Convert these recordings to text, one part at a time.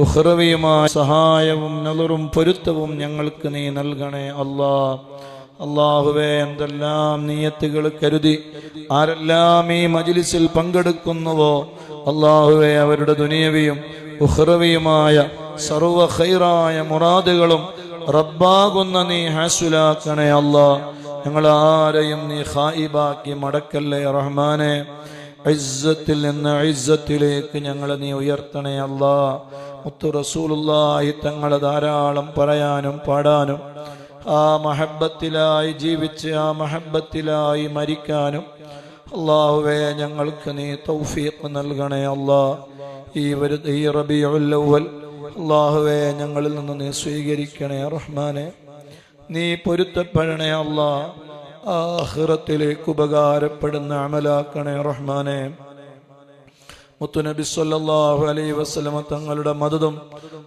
ഉഖ്റവിയുമായ സഹായവും നളറും പൊരുത്തവും ഞങ്ങൾക്ക് നീ നൽകണേ അല്ലാ. അല്ലാഹുവേ, എന്തെല്ലാം നിയ്യത്തുകൾ കരുതി ആരെല്ലാം ഈ മജ്ലിസിൽ പങ്കെടുക്കുന്നുവോ അല്ലാഹുവേ, അവരുടെ ദുനിയവിയും ഉഖ്റവിയുമായ സർവ്വ ഖൈറായ മുറാദുകളും റബ്ബാകുന്ന നീ ഹാസുലാക്കണേ അല്ലാ. ഞങ്ങളാരെയും നീ ഖായിബാക്കി മടക്കല്ലേ റഹ്മാനെ. ഇസ്സത്തിൽ നിന്ന് ഇസ്സത്തിലേക്ക് ഞങ്ങളെ നീ ഉയർത്തണേ അല്ലാ. മുത്തു റസൂലുള്ളാഹി തങ്ങളെ ധാരാളം പറയാനും പാടാനും ആ മഹബ്ബത്തിലായി ജീവിച്ച് ആ മഹബ്ബത്തിലായി മരിക്കാനും അല്ലാഹുവേ ഞങ്ങൾക്ക് നീ തൗഫീഖ് നൽകണേ അല്ലാ. ഈ റബീഉൽ അവ്വൽ അല്ലാഹുവേ ഞങ്ങളിൽ നിന്ന് നീ സ്വീകരിക്കണേ റഹ്മാനെ. നീ പൊരുത്തപ്പെടണേ അല്ലാ. ആഖിറത്തിലേക്ക് ഉപകാരപ്പെടുന്ന അമലാക്കണേ റഹ്മാനെ. മുത്തുനബി സല്ലല്ലാഹു അലൈഹി വസല്ലമ തങ്ങളുടെ മദദും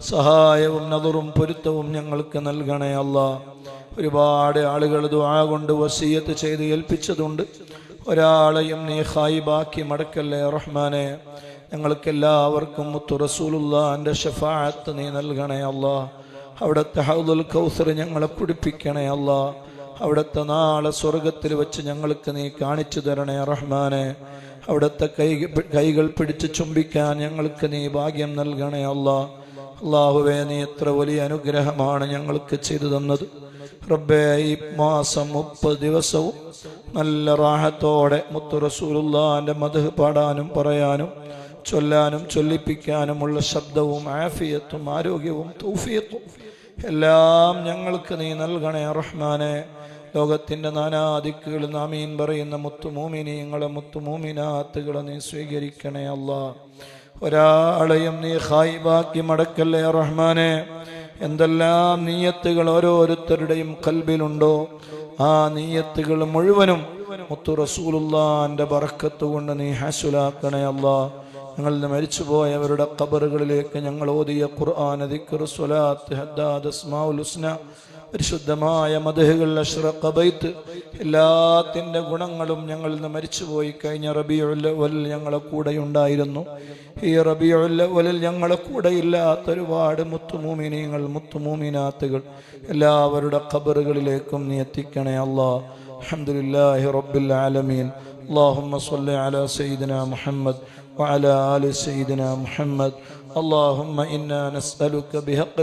സഹായവും നദറും പൊരുത്തവും ഞങ്ങൾക്ക് നൽകണേ അല്ലാ. ഒരുപാട് ആളുകൾ ദുആ കൊണ്ട് വസിയത്ത് ചെയ്ത് ഏൽപ്പിച്ചതുണ്ട്. ഒരാളെയും നീ ഖായിബാക്കി മടക്കല്ലേ റഹ്മാനെ. ഞങ്ങൾക്കെല്ലാവർക്കും മുത്തു റസൂലുള്ളാഹിന്റെ ശഫാഅത്ത് നീ നൽകണേ അല്ലാ. അവിടുത്തെ ഹൗദുൽ കൗസർ ഞങ്ങളെ കുടിപ്പിക്കണേ അല്ലാ. അവിടുത്തെ നാളെ സ്വർഗത്തിൽ വെച്ച് ഞങ്ങൾക്ക് നീ കാണിച്ചു തരണേ റഹ്മാനെ. അവിടുത്തെ കൈകൾ പിടിച്ച് ചുംബിക്കാൻ ഞങ്ങൾക്ക് നീ ഭാഗ്യം നൽകണേ അല്ലാ. അല്ലാഹുവേ, നീ എത്ര വലിയ അനുഗ്രഹമാണ് ഞങ്ങൾക്ക് ചെയ്തു തന്നത് റബ്ബേ. ഈ മാസം 30 ദിവസവും നല്ല റാഹത്തോടെ മുത്തു റസൂലുള്ളാഹിന്റെ മദ്ഹ് പാടാനും പറയാനും ചൊല്ലാനും ചൊല്ലിപ്പിക്കാനുമുള്ള ശബ്ദവും ആഫിയത്തും ആരോഗ്യവും തൗഫീഖും എല്ലാം ഞങ്ങൾക്ക് നീ നൽകണേ റഹ്മാനെ. ലോകത്തിന്റെ നാനാദിക്കുകളിൽ ആമീൻ പറയുന്ന മുത്തുമൂമിനീങ്ങളെ മുത്തുമൂമിനാത്തുകളെ നീ സ്വീകരിക്കണേ അല്ലാ. ഒരാളെയും നീ ഖായിബാക്കി മടക്കല്ലേ റഹ്മാനെ. എന്തെല്ലാം നിയ്യത്തുകൾ ഓരോരുത്തരുടെയും ഖൽബിലുണ്ടോ ആ നിയ്യത്തുകൾ മുഴുവനും മുത്തു റസൂലുള്ളാഹിന്റെ ബറക്കത്ത് കൊണ്ട് നീ ഹാസുലാക്കണേ അല്ലാ. ഞങ്ങൾ മരിച്ചുപോയവരുടെ ഖബറുകളിലേക്ക് ഞങ്ങൾ ഓതിയ ഖുർആൻ, ദിക്ർ, സ്വലാത്ത്, ഹദ്ദാദ്, അസ്മാഉൽ ഹുസ്ന, പരിശുദ്ധമായ മദ്ഹുകൾ, അഷ്റഖ ബൈത്ത് എല്ലാത്തിന്റെ ഗുണങ്ങളും ഞങ്ങളിൽ നിന്ന് മരിച്ചുപോയി കഴിഞ്ഞ റബീഉൽ അവ്വൽ ഞങ്ങളെ കൂടെ ഉണ്ടായിരുന്നു. ഈ റബീഉൽ അവ്വലിൽ ഞങ്ങളെ കൂടെ ഇല്ലാത്ത ഒരുപാട് മുത്തുമൂമിനീങ്ങൾ മുത്തുമൂമിനാത്തുകൾ എല്ലാവരുടെ ഖബറുകളിലേക്കും നീ എത്തിക്കണേ അല്ലാ. അൽഹംദുലില്ലാഹി റബ്ബിൽ ആലമീൻ. اللهم صل على سيدنا محمد وعلى آل سيدنا محمد. اللهم إنا نسألك بحق